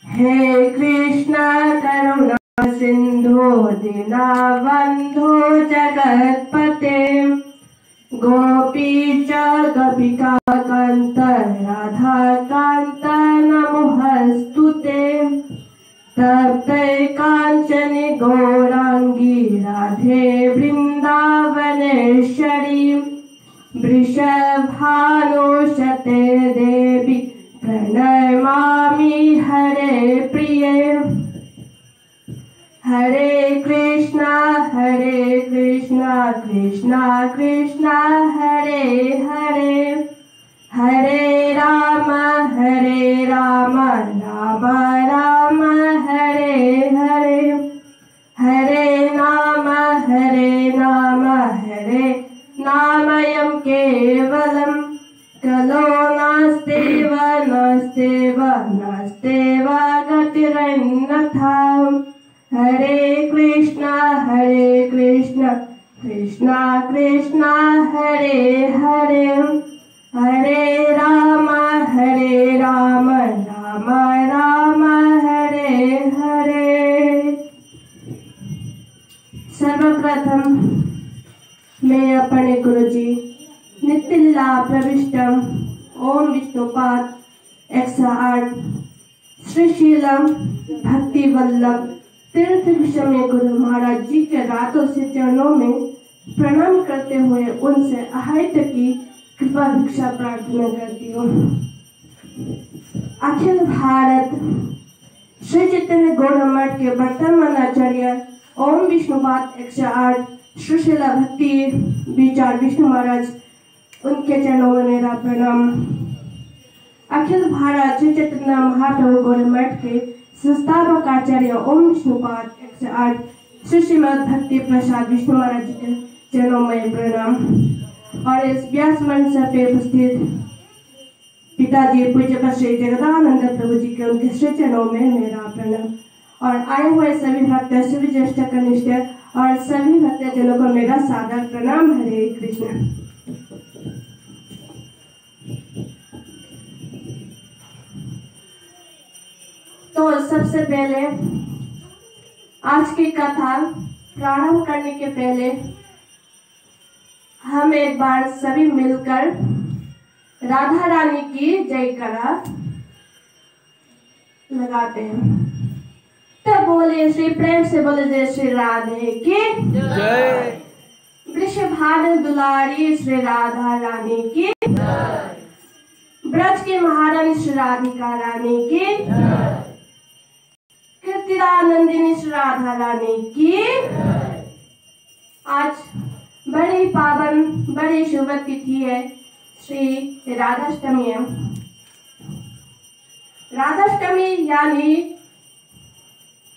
हे कृष्ण करुणा सिंधु दीनबंधु जगत्पते गोपीच गोपिका कांत राधा कांत नमोस्तुते तप्ते कांचने गौरांगी राधे वृंदावनेश्वरी वृषभानुसुते देवी प्रणमामि हरे प्रिये हरे कृष्णा कृष्णा कृष्णा हरे हरे हरे राम राम राम हरे हरे हरे नाम नामयं केवलम कलो नास्तेव गतिरन्यथा हरे कृष्णा कृष्णा कृष्णा हरे हरे हरे राम राम राम हरे हरे। सर्वप्रथम मैं अपने गुरुजी नित्यलीला प्रविष्टम ओम विष्णुपाद 108 श्रीशीलम भक्ति वल्लभ तीर्थ विषय गुरु महाराज जी के रातों से चरणों में प्रणाम करते हुए उनसे अहित की कृपा भिक्षा प्रार्थना करती हूँ। अखिल भारत श्री चैतन्य गौड़ मठ के वर्तमान आचार्य ओम विष्णुपाद 108 श्रीशीला भक्ति विचार विष्णु महाराज उनके चरणों में मेरा प्रणाम। अखिल भारत श्री चैतन्य महाप्रभु गौड़ मठ के संस्थापक आचार्य ओम विष्णुपाद 108 श्री श्रीमद भक्ति प्रसाद विष्णु महाराज जी के चरणों में प्रणाम। और इस व्यास मंच पे उपस्थित पिताजी पूज्य श्री जगदानंद प्रभु जी के उनके श्री चरणों में मेरा प्रणाम। और आए हुए सभी भक्त सभी ज्येष्ठ कनिष्ठ और सभी भक्तजनों को मेरा सादर प्रणाम। हरे कृष्ण। तो सबसे पहले आज की कथा प्रारंभ करने के पहले हम एक बार सभी मिलकर राधा रानी की जयकारा लगाते हैं। तो बोले श्री प्रेम से बोले जय श्री राधे की जय। वृषभानु दुलारी श्री राधा रानी की जय। ब्रज की महारानी श्री राधिका रानी की जय। कीर्तिदानंदिनी श्री राधा रानी की जय। आज बड़ी पावन बड़ी शुभ तिथि है, श्री राधाष्टमी है। राधाष्टमी यानी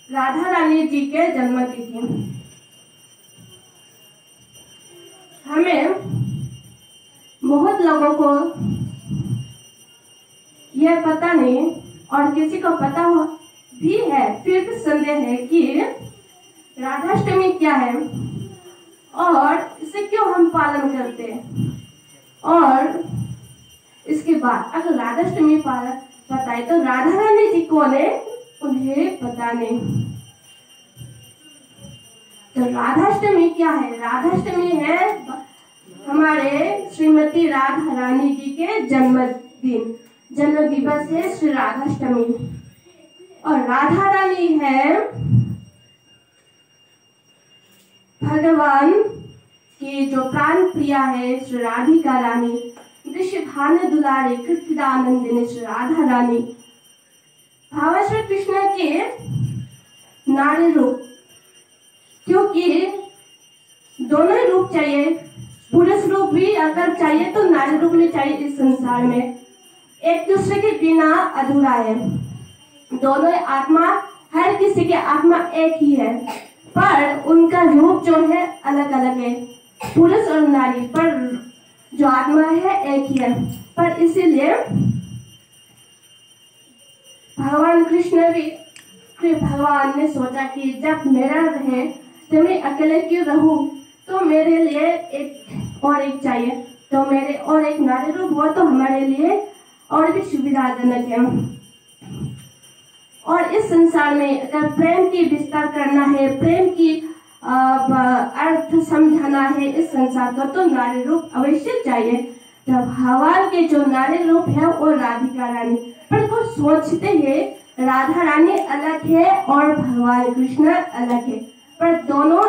राधा रानी जी के जन्म तिथि। हमें बहुत लोगों को यह पता नहीं और किसी को पता हो भी है फिर भी संदेह है कि राधाष्टमी क्या है और इसे क्यों हम पालन करते हैं। और इसके बाद अगर राधाष्टमी पता है तो राधा रानी जी कौन है उन्हें पता नहीं। तो राधाष्टमी क्या है? राधाष्टमी है हमारे श्रीमती राधा रानी जी के जन्म दिवस है श्री राधाष्टमी। और राधा रानी है भगवान की जो प्राण प्रिया है श्री राधिका रानी, वृषभानु दुलारी कीर्तिदानंदिनी श्री राधा रानी। भगवान श्री कृष्ण के नारी रूप, क्योंकि दोनों ही रूप चाहिए, पुरुष रूप भी अगर चाहिए तो नारी रूप में चाहिए। इस संसार में एक दूसरे के बिना अधूरा है। दोनों आत्मा, हर किसी के आत्मा एक ही है, पर उनका रूप जो है अलग अलग है, पुरुष और नारी, पर जो आत्मा है एक ही है। पर इसीलिए भगवान कृष्ण भी भगवान ने सोचा कि जब मेरा रहे तो मैं अकेले क्यों रहूं, तो मेरे लिए एक चाहिए, तो मेरे और एक नारी रूप हो तो हमारे लिए और भी सुविधाजनक है। और इस संसार में अगर प्रेम की विस्तार करना है, प्रेम की अर्थ समझाना है इस संसार का, तो नारी रूप अवश्य चाहिए। तो भगवान के जो नारी रूप है वो राधिका रानी, पर कुछ सोचते हैं राधा रानी अलग है और भगवान कृष्ण अलग है, पर दोनों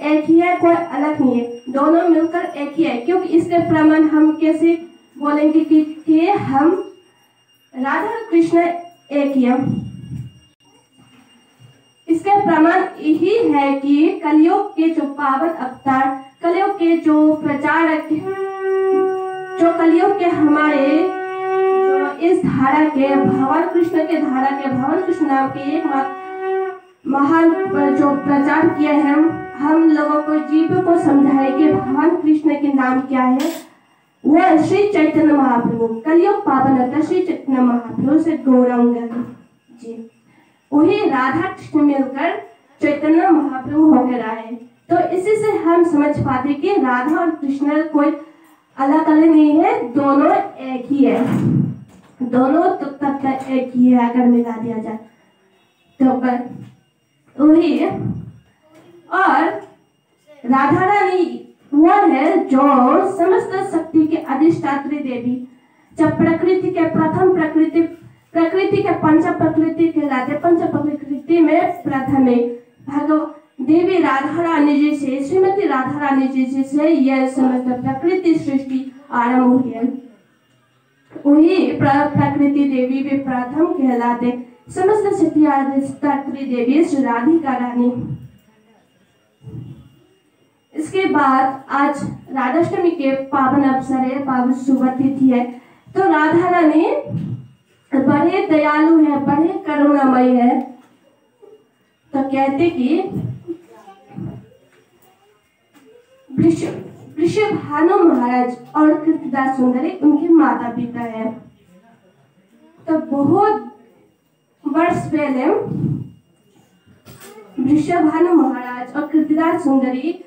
एक ही है, कोई अलग नहीं है, दोनों मिलकर एक ही है। क्योंकि इसके प्रमाण हम कैसे बोलेंगे कि हम राधा कृष्ण एक ही है। इसके प्रमाण यही है कि कलयुग के जो पावन अवतार, कलयुग के जो प्रचारक, जो कलयुग के हमारे जो इस धारा के भगवान कृष्ण के धारा के भगवान कृष्ण नाम के एक महान जो प्रचार किए हैं, हम लोगों को जीव को समझाए कि भगवान कृष्ण के नाम क्या है। वो श्री चैतन्य महाप्रभु, कलयुग पावन अवतार श्री चैतन्य महाप्रभु से गौरांग जी, वही राधा कृष्ण मिलकर चैतन्य महाप्रभु होकर आए। तो इसी से हम समझ पाते कि राधा और कृष्ण कोई अलग अलग नहीं है, दोनों एक ही है, दोनों तत्व एक ही है अगर मिला दिया जाए तो वही। और राधा रानी वो है जो समस्त शक्ति के अधिष्ठात्री देवी, जब प्रकृति के प्रथम प्रकृति के पंच प्रकृति कहलाते, पंच प्रकृति में प्रथम देवी राधा रानी जी से, श्रीमती राधा रानी जी से यह समस्त प्रकृति सृष्टि आरंभ हुई है। वही प्रकृति देवी भी प्रथम कहलाते, समस्त शक्ति अधिष्ठात्री देवी श्री राधिका रानी। इसके बाद आज राधाष्टमी के पावन अवसर है, पावन शुभ तिथि है। तो राधा रानी बड़े दयालु है, बड़े करुणामय है। तो कहते कि वृषभानु महाराज और कीर्तिदा सुंदरी उनके माता पिता है। तो बहुत वर्ष पहले वृषभानु महाराज और कीर्तिदा सुंदरी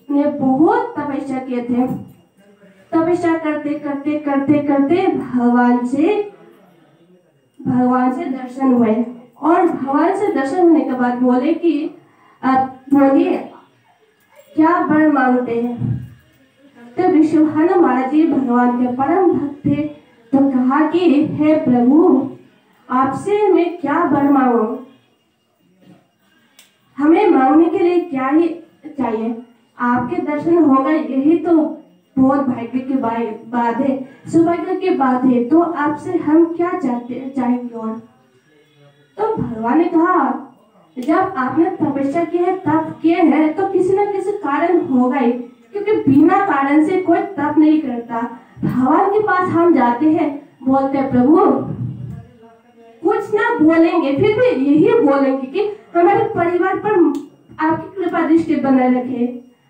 ने बहुत तपस्या किए थे। तपस्या करते करते करते करते भगवान से दर्शन हुए, और भगवान से दर्शन होने के बाद बोले कि आप बोलिए क्या वर मांगते हैं। तो वृषभानु महाराज जी भगवान के परम भक्त थे, तो कहा कि हे प्रभु आपसे मैं क्या वर मांगू, हमें मांगने के लिए क्या ही चाहिए, आपके दर्शन होगा यही तो बहुत भाग्य की बात है, सौभाग्य की बात है। तो आपसे हम क्या चाहेंगे। और तो भगवान ने कहा जब आपने तपस्या की है, तप किए हैं, तो किसी न किसी कारण होगा ही, क्योंकि बिना कारण से कोई तप नहीं करता। भगवान के पास हम जाते हैं, बोलते हैं प्रभु कुछ ना बोलेंगे, फिर भी यही बोलेंगे कि हमारे परिवार पर आपकी कृपा दृष्टि बनाए रखे,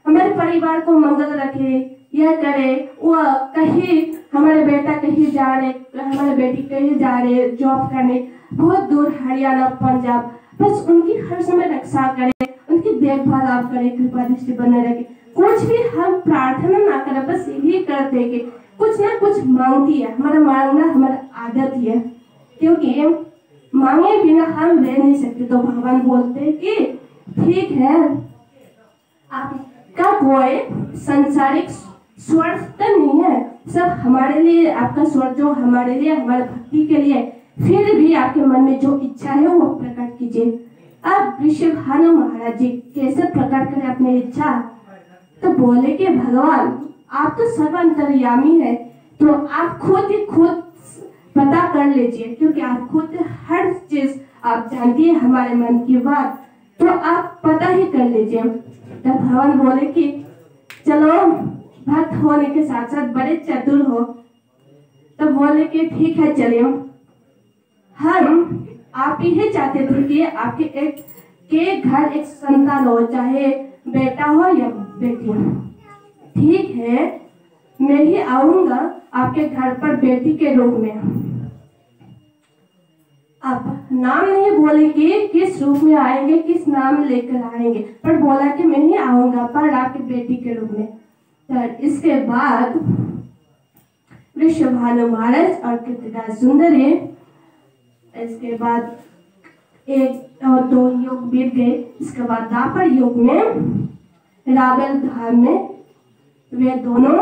हमारे परिवार को मंगल रखे, यह करे वो, कहीं हमारे बेटा कहीं जा रहे, हमारे बेटी कहीं जा रहे जॉब करने बहुत दूर हरियाणा पंजाब, बस उनकी हर समय रक्षा करे, उनकी देखभाल आप करें, कृपा दृष्टि बने रखे। कुछ भी हम प्रार्थना ना करें, बस यही करते कि कुछ ना कुछ मांगती है, हमारा मांगना हमारा आदत ही है, क्योंकि मांगे बिना हम रह नहीं सकते। तो भगवान बोलते कि ठीक है, आपका कोई संसारिक स्वार्थ तो नहीं है, सब हमारे लिए, आपका स्वार्थ जो हमारे लिए, हमारे भक्ति के लिए, फिर भी आपके मन में जो इच्छा है वो प्रकट कीजिए। अब वृषभानु महाराज जी कैसे प्रकट करें अपनी इच्छा। तो बोले कि भगवान आप तो सर्वांतर्यामी है, तो आप खुद ही खुद पता कर लीजिए, क्योंकि आप खुद हर चीज आप जानती है हमारे मन की बात, तो आप पता ही कर लीजिए। तो भगवान बोले कि चलो भक्त होने के साथ साथ बड़े चतुर हो। तो बोले कि ठीक है चलिए, हम आप यही चाहते थे कि आपके एक के घर एक संतान हो, चाहे बेटा हो या बेटी हो। ठीक है, मैं ही आऊंगा आपके घर पर बेटी के रूप में। अब नाम नहीं बोले कि किस रूप में आएंगे, किस नाम लेकर आएंगे, पर बोला कि मैं ही आऊंगा पर आपकी बेटी के रूप में। तो इसके बाद वृषभानु महाराज और कीर्तिदा सुंदरी। इसके बाद 1 और 2 युग बीत गए। इसके बाद द्वापर युग में रावल धाम में वे दोनों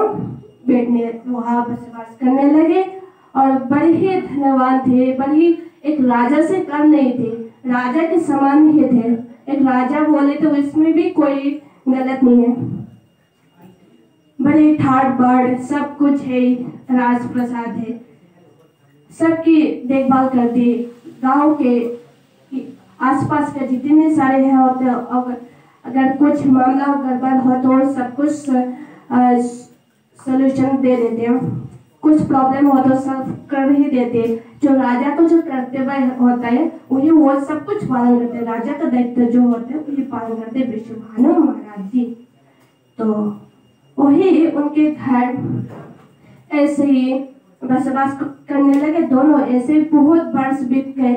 बैठने वहां बसवास करने लगे और बड़े ही धनवान थे। बड़ी एक राजा से कम नहीं थे, राजा के समान ही थे। एक राजा बोले तो इसमें भी कोई गलत नहीं है। बड़े ठाट बाट सब कुछ है, राजप्रसाद है, सबकी देखभाल करती। गांव के आसपास के जितने सारे हैं होते, अगर कुछ मामला गड़बड़ हो तो सब कुछ सॉल्यूशन दे देते हैं। कुछ प्रॉब्लम हो तो सॉल्व कर ही देते। जो राजा को जो कर्तव्य होता है वही वो सब कुछ पालन करते। राजा का दायित्व जो होता है वही पालन करते वृषभानु महाराज जी। तो वही उनके घर ऐसे ही बसवास करने लगे। दोनों ऐसे बहुत वर्ष बीत गए।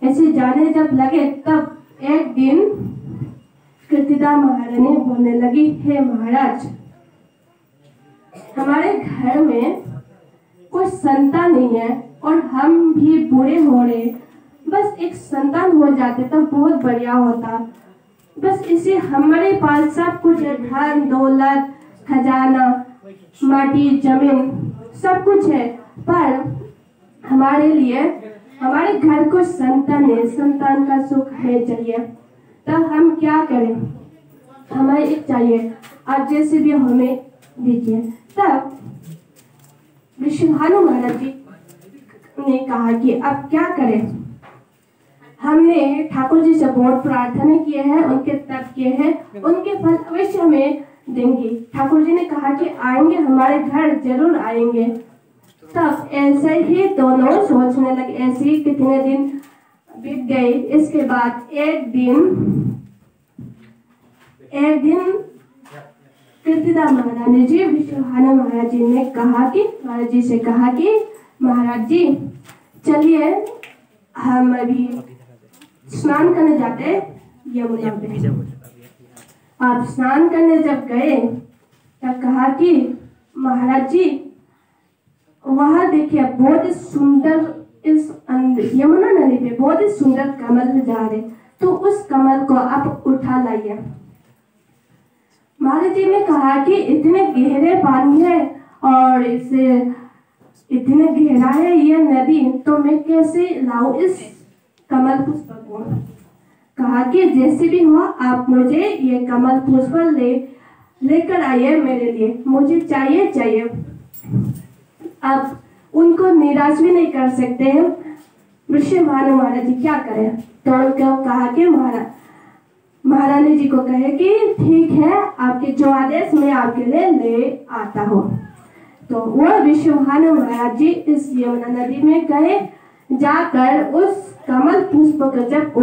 ऐसे जाने जब लगे तब एक दिन कीर्तिदा महारानी बोलने लगी, हे महाराज, हमारे घर में कोई संतान नहीं है और हम भी बूढ़े हो रहे। बस एक संतान हो जाते तो बहुत बढ़िया होता। बस इसे हमारे पास सब कुछ है, धन दौलत खजाना माटी जमीन सब कुछ है, पर हमारे लिए हमारे घर को संतान है, संतान का सुख है चाहिए। तब हम क्या करें? हमें एक चाहिए, आप जैसे भी हमें दीजिए। तब वृषभानु महाराज जी ने कहा कि अब क्या करें? हमने ठाकुर जी से बहुत प्रार्थना किए हैं, उनके तप किए हैं, उनके फल अवश्य हमें देंगे। ठाकुर जी ने कहा कि आएंगे, हमारे घर जरूर आएंगे। तब ऐसे ही दोनों सोचने लगे। ऐसे ही कितने दिन बीत गए। इसके बाद एक दिन कीर्तिदा महारानी जी वृषभानु महाराज जी ने कहा कि महाराज जी से कहा कि महाराज जी चलिए हम अभी स्नान करने जाते हैं यमुना पे। आप स्नान करने जब गए तब कहा कि महाराज जी वहां देखिए बहुत ही सुंदर, इस यमुना नदी पे बहुत ही सुंदर कमल जा रहे, तो उस कमल को आप उठा लाइए। महाराज जी ने कहा कि इतने गहरे पानी है और इसे इतने गहरा है ये नदी, तो मैं कैसे लाऊं इस कमल पुष्प को? कहा कि जैसे भी हो आप मुझे ये कमल पुष्प लेकर आइए मेरे लिए, मुझे चाहिए। अब उनको निराश भी नहीं कर सकते हैं। वृषभानु महाराज जी क्या करें? तो उनको कहा कि महारानी जी को कहे कि ठीक है, आपके जो आदेश मैं आपके लिए ले आता हूँ। तो वो वृषभानु महाराज जी इस यमुना नदी में गए। जाकर उस कमल पुष्प को जब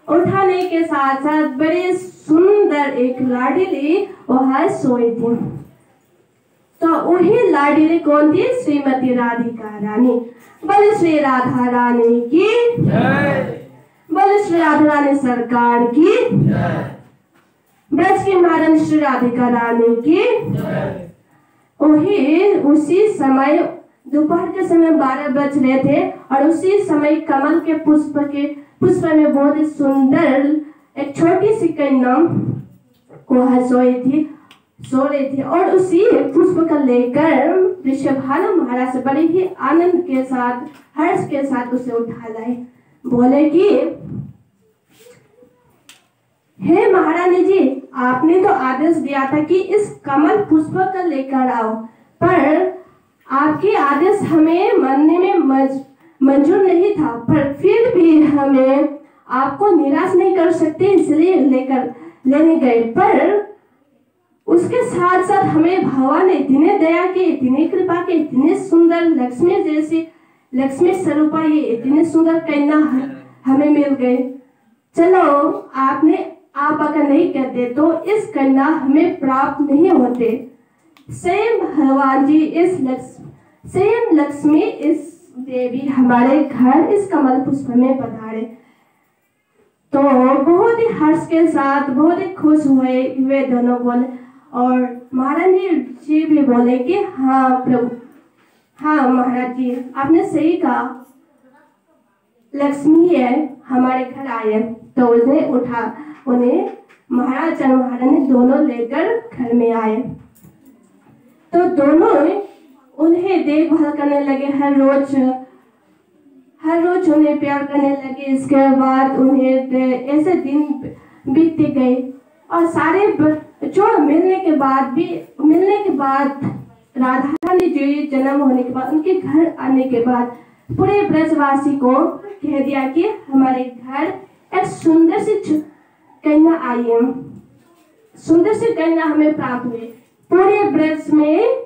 उठाने के साथ साथ बड़े सुंदर एक लाडली वहां सोई थी। तो वही लाडली कौन थी? श्रीमती राधिका रानी। बोले श्री राधा रानी की जय, बोले श्री राधा रानी सरकार की जय, ब्रज की महारानी श्री राधिका रानी की जय। वही उसी समय दोपहर के समय 12 बज रहे थे और उसी समय कमल के पुष्प में बहुत ही सुंदर एक छोटी सी कन्या वहां सो रही थी और उसी पुष्प को लेकर वृषभानु महाराज से बड़े ही आनंद के साथ हर्ष के साथ उसे उठा लाए। बोले कि हे महारानी जी, आपने तो आदेश दिया था कि इस कमल पुष्प को लेकर आओ, पर आपके आदेश हमें मानने में मंजूर नहीं था, पर फिर भी हमें आपको निराश नहीं कर सकते, इसलिए लेने गए। पर उसके साथ साथ हमें भगवान ने इतने दया के, इतनी कृपा के, इतने सुंदर लक्ष्मी जैसी लक्ष्मी स्वरूपा ये इतने सुंदर कन्या हमें मिल गए। चलो आप अगर नहीं कहते तो इस कन्या हमें प्राप्त नहीं होते। स्वयं भगवान जी स्वयं लक्ष्मी इस देवी हमारे घर इस कमल पुष्प में पधारे। तो बहुत ही हर्ष के साथ बहुत ही खुश हुए वे दोनों बोले। और महारानी जी भी बोले कि हाँ प्रभु, हाँ महाराज जी, आपने सही कहा, लक्ष्मी है हमारे घर आए। तो उन्हें महाराज और महारानी दोनों लेकर घर में आए। तो दोनों उन्हें देखभाल करने लगे, हर रोज उन्हें प्यार करने लगे। इसके बाद उन्हें ऐसे दिन बीतते गए और सारे जो मिलने के बाद राधा रानी जी जन्म होने के बाद, उनके घर आने के बाद पूरे ब्रजवासी को कह दिया कि हमारे घर एक सुंदर सी कन्या आई है, सुंदर सी कन्या हमें प्राप्त हुई। पूरे ब्रज में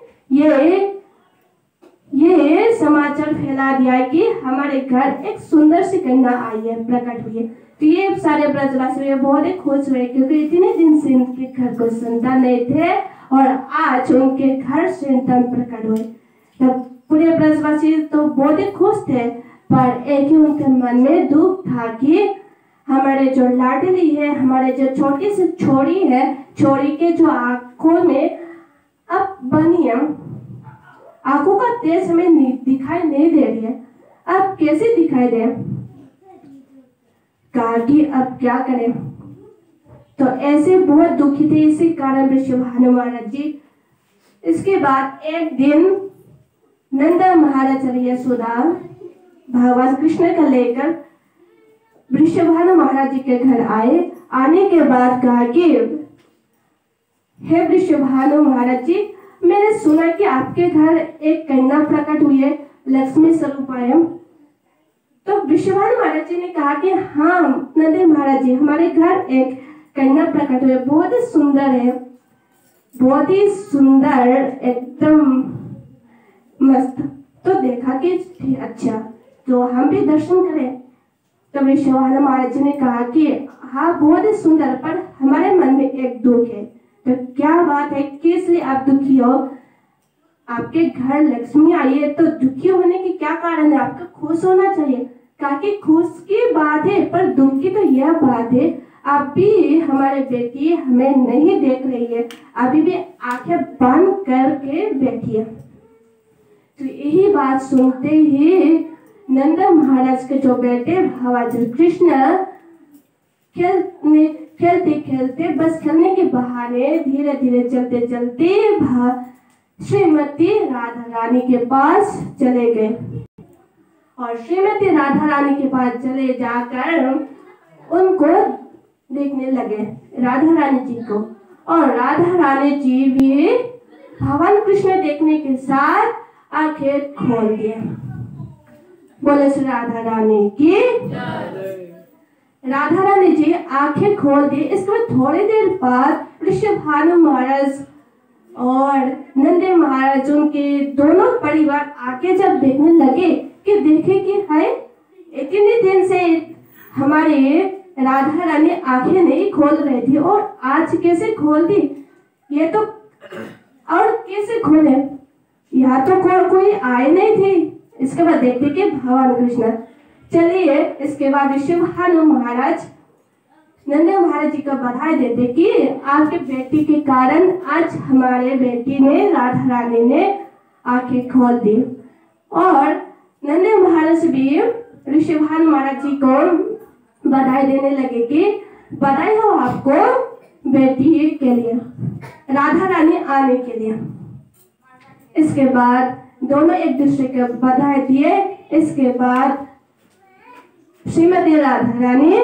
ये समाचार फैला दिया है कि हमारे घर एक सुंदर सी कन्या आई है, प्रकट हुई है। तो ये सारे ब्रजवासी बहुत ही खुश हुए, क्योंकि इतने दिन से उनके घर को संतान नहीं थे और आज उनके घर संतान प्रकट हुए। तब पूरे ब्रजवासी तो बहुत ही खुश थे, पर एक ही उनके मन में दुख था कि हमारे जो लाडली है, हमारे जो छोटी सी छोरी है, छोरी के जो आंखों में अब बनी है, आंखों का तेज हमें दिखाई नहीं दे रही है, अब कैसे दिखाई दे। कहा कि अब क्या करें। तो ऐसे बहुत दुखी थे, इसी कारण वृषभानु महाराज जी। इसके बाद एक दिन नंद महाराज और यशोदा भगवान कृष्ण का लेकर वृषभानु महाराज जी के घर आए। आने के बाद कहा कि हे वृषभानु महाराज जी, मैंने सुना कि आपके घर एक कन्या प्रकट हुई है, लक्ष्मी स्वरूप है। तो वृषभानु महाराज जी ने कहा कि हाँ नंद महाराज जी, हमारे घर एक कन्या प्रकट हुई है, बहुत ही सुंदर है, बहुत ही सुंदर, एकदम मस्त। तो देखा कि अच्छा, तो हम भी दर्शन करें। तो वृषभानु महाराज जी ने कहा कि हाँ बहुत ही सुंदर, पर हमारे मन में एक दुख है। तो क्या बात है, किस लिए आप दुखी हो? आपके घर लक्ष्मी आई है, तो दुखी होने की क्या कारण है? आपको खुश होना चाहिए। कहा कि खुश की बात है, पर दुख की तो यह बात है, अभी हमारे बेटी हमें नहीं देख रही है, अभी भी आंखें बंद करके बैठी है। तो यही बात सुनते ही नंद महाराज के जो बेटे भगवान कृष्ण खेलते खेलते, बस खेलने के बहाने धीरे धीरे चलते चलते श्रीमती राधा रानी के पास चले गए। और श्रीमती राधा रानी के पास चले जाकर उनको देखने लगे, राधा रानी जी को। और राधा रानी जी भी भगवान कृष्ण देखने के साथ आंखें खोल दिए। बोले श्री राधा रानी की। राधा रानी जी आंखें खोल दी। इसके बाद थोड़ी देर बाद वृषभानु महाराज और नंद महाराज, उनके दोनों परिवार आके जब देखने लगे कि देखे कि है इतने दिन से हमारे राधा रानी आंखें नहीं खोल रही थी और आज कैसे खोल दी, ये तो और कैसे खोले, यहाँ तो कोई आए नहीं थे। इसके बाद देखते कि भगवान कृष्ण। चलिए इसके बाद वृषभानु महाराज नंद महाराज जी को बधाई देते कि आपके बेटी के कारण आज हमारे बेटी ने, राधा रानी ने आंखें खोल दी। और नंद महाराज भी वृषभानु महाराज जी को बधाई देने लगे कि बधाई हो आपको बेटी के लिए, राधा रानी आने के लिए। इसके बाद दोनों एक दूसरे को बधाई दिए। इसके बाद श्रीमती राधा रानी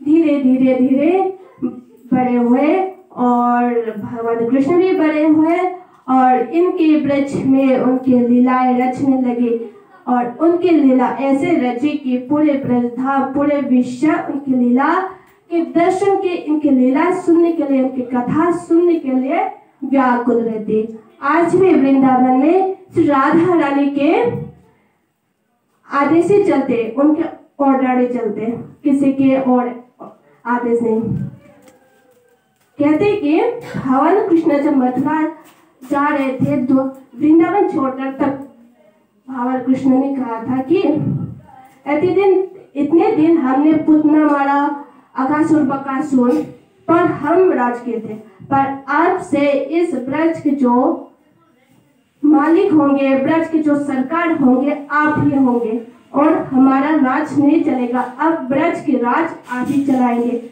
धीरे धीरे धीरे बड़े हुए और भगवान कृष्ण भी बड़े हुए और इनके ब्रज में उनकी लीलाएं रचने लगी। और उनकी लीला ऐसे रची कि पूरे ब्रजधाम, पूरे विश्व उनकी लीला के दर्शन के, इनकी लीला सुनने के लिए, उनकी कथा सुनने के लिए व्याकुल रहती। आज भी वृंदावन में राधा रानी के आदेश ही चलते, उनके ऑर्डर ही चलते, किसी के और आदेश नहीं। कहते कि भगवान कृष्ण जब मथुरा जा रहे थे, वृंदावन छोड़कर, तब भगवान कृष्ण ने कहा था कि इतने दिन हमने पुतना मारा, अकासुर बकासुर पर हम राज किए थे, पर अब से इस ब्रज के जो मालिक होंगे, ब्रज के जो सरकार होंगे, आप ही होंगे और हमारा राज नहीं चलेगा। अब ब्रज के राज आप ही चलाएंगे,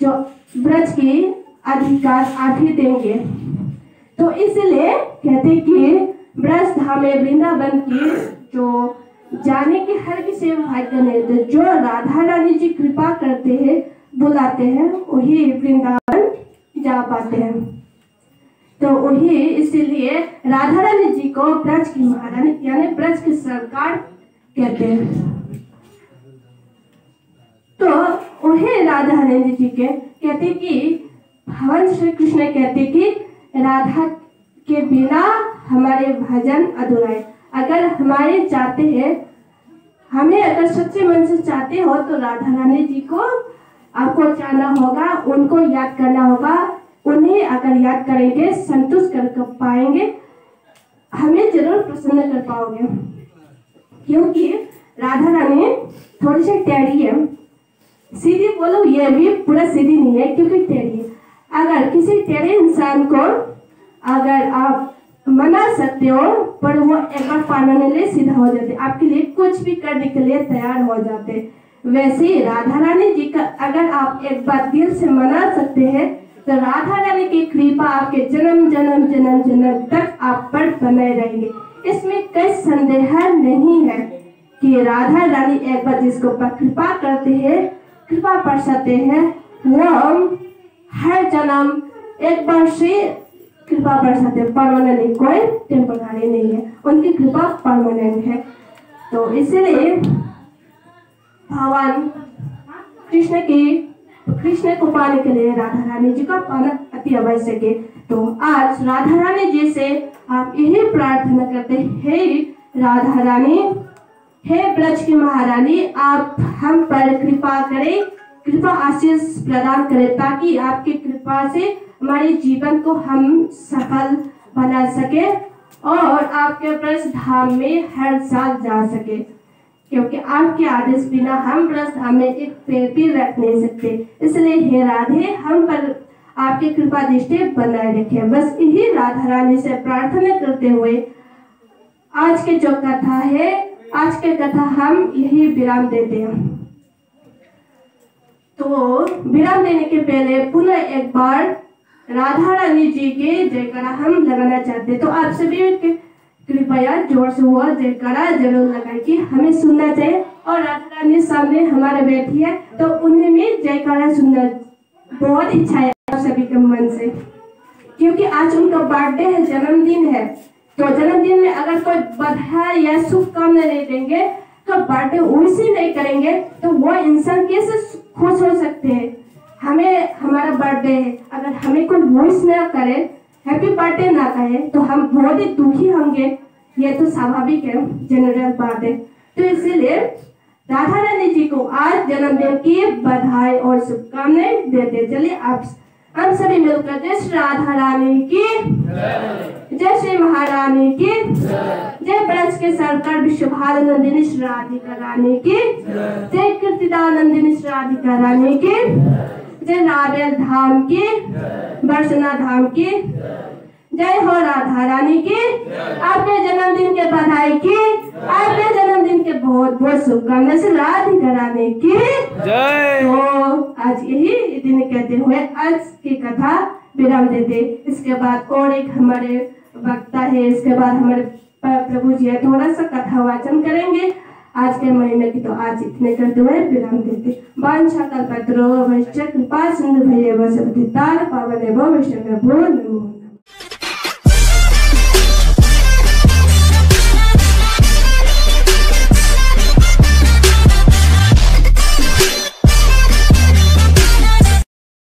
जो ब्रज के अधिकार आप ही देंगे। तो इसलिए कहते कि ब्रज धाम में वृंदावन की जो जाने के हर किसी भाग्य नहीं होते। जो राधा रानी जी कृपा करते हैं, बुलाते हैं, वही वृंदावन जा पाते हैं। तो वही इसीलिए राधा रानी जी को ब्रज की महारानी यानी ब्रज की सरकार कहते हैं। तो वही राधा रानी जी के कहते कि भगवान श्री कृष्ण कहते कि राधा के बिना हमारे भजन अधूरा है। अगर हमारे चाहते हैं, हमें अगर सच्चे मन से चाहते हो तो राधा रानी जी को आपको चाहना होगा, उनको याद करना होगा। उन्हें अगर याद करेंगे, संतुष्ट कर पाएंगे, हमें जरूर प्रसन्न कर पाओगे। क्योंकि राधा रानी थोड़ी सी टेढ़ी है, सीधी बोलो ये भी पूरा सीधी नहीं है क्योंकि टेढ़ी है। अगर किसी टेढ़े इंसान को अगर आप मना सकते हो, पर वो एक बार पाने लिए सीधा हो जाते, आपके लिए कुछ भी करने के लिए तैयार हो जाते। वैसे ही राधा रानी जी का अगर आप एक बार दिल से मना सकते हैं तो राधा रानी की कृपा आपके जन्म जन्म जन्म जन्म तक आप पर बने रहेंगे। इसमें कोई संदेह नहीं है कि राधा रानी एक बार जिसको कृपा करते हैं, कृपा बरसाते हैं, वो हर जन्म एक बार से कृपा बरसाते, परमानेंट कोई टेम्पररी नहीं है, उनकी कृपा परमानेंट है। तो इसलिए भगवान कृष्ण को पाने के लिए राधा रानी जी का पाना अति आवश्यक है। तो आज राधा रानी जी से आप यही प्रार्थना करते हैं, हे राधा रानी, हे ब्रज की महारानी, आप हम पर कृपा करें, कृपा आशीष प्रदान करें, ताकि आपकी कृपा से हमारे जीवन को हम सफल बना सके और आपके ब्रज धाम में हर साल जा सके। क्योंकि आपके आदेश बिना हम ब्रज धाम में एक पैर भी रख नहीं सकते। इसलिए हे राधे, हम पर आपकी कृपा दृष्टि बनाए रखें। बस यही राधा रानी से प्रार्थना करते हुए आज के जो कथा है, आज के कथा हम यही विराम देते हैं। तो विराम देने के पहले पुनः एक बार राधा रानी जी के जयकारा हम लगाना चाहते। तो आप सभी कृपया जोर से हुआ जयकारा जरूर लगाए कि हमें सुनना चाहिए। और राधा रानी सामने हमारे बैठी है तो उन्हें भी जयकारा सुनना बहुत इच्छा है आप सभी के मन से, क्योंकि आज उनका बर्थडे है, जन्मदिन है। तो जन्मदिन में अगर कोई बधाई या शुभकामना नहीं देंगे तो बर्थडे विश नहीं करेंगे तो वो इंसान कैसे खुश हो सकते हैं। हमें हमारा बर्थडे है, अगर हमें कोई विश ना करे, हैप्पी बर्थडे ना कहे तो हम बहुत ही दुखी होंगे। ये तो स्वाभाविक है, जनरल बात है। तो इसीलिए राधा रानी जी को आज जन्मदिन की बधाई और शुभकामनाएं देते। चलिए आप हम सभी मिलकर जय श्री राधा रानी की, जय श्री महारानी की, जय ब्रज के सरकार विश्वभानुनंदिनी श्री राधिका रानी की, जय कीर्तिदानंदिनी श्री राधिका रानी की, जय नारियल धाम की, बरसना धाम की, जय हो राधा रानी की। आपके जन्मदिन के बधाई की, आपके जन्मदिन के बहुत बहुत शुभकामनाएं से राधिका रानी की जय। तो आज यही दिन कहते हुए आज की कथा विराम देते। इसके बाद और एक हमारे वक्ता है, इसके बाद हमारे प्रभु जी थोड़ा सा कथा वाचन करेंगे आज के महीने की। तो आज इतने करते हुए विराम देते। वांछा कल्पतरो वैश्च कृपा सिंधु भैरव सब पावन एवं वैष्णव नमो।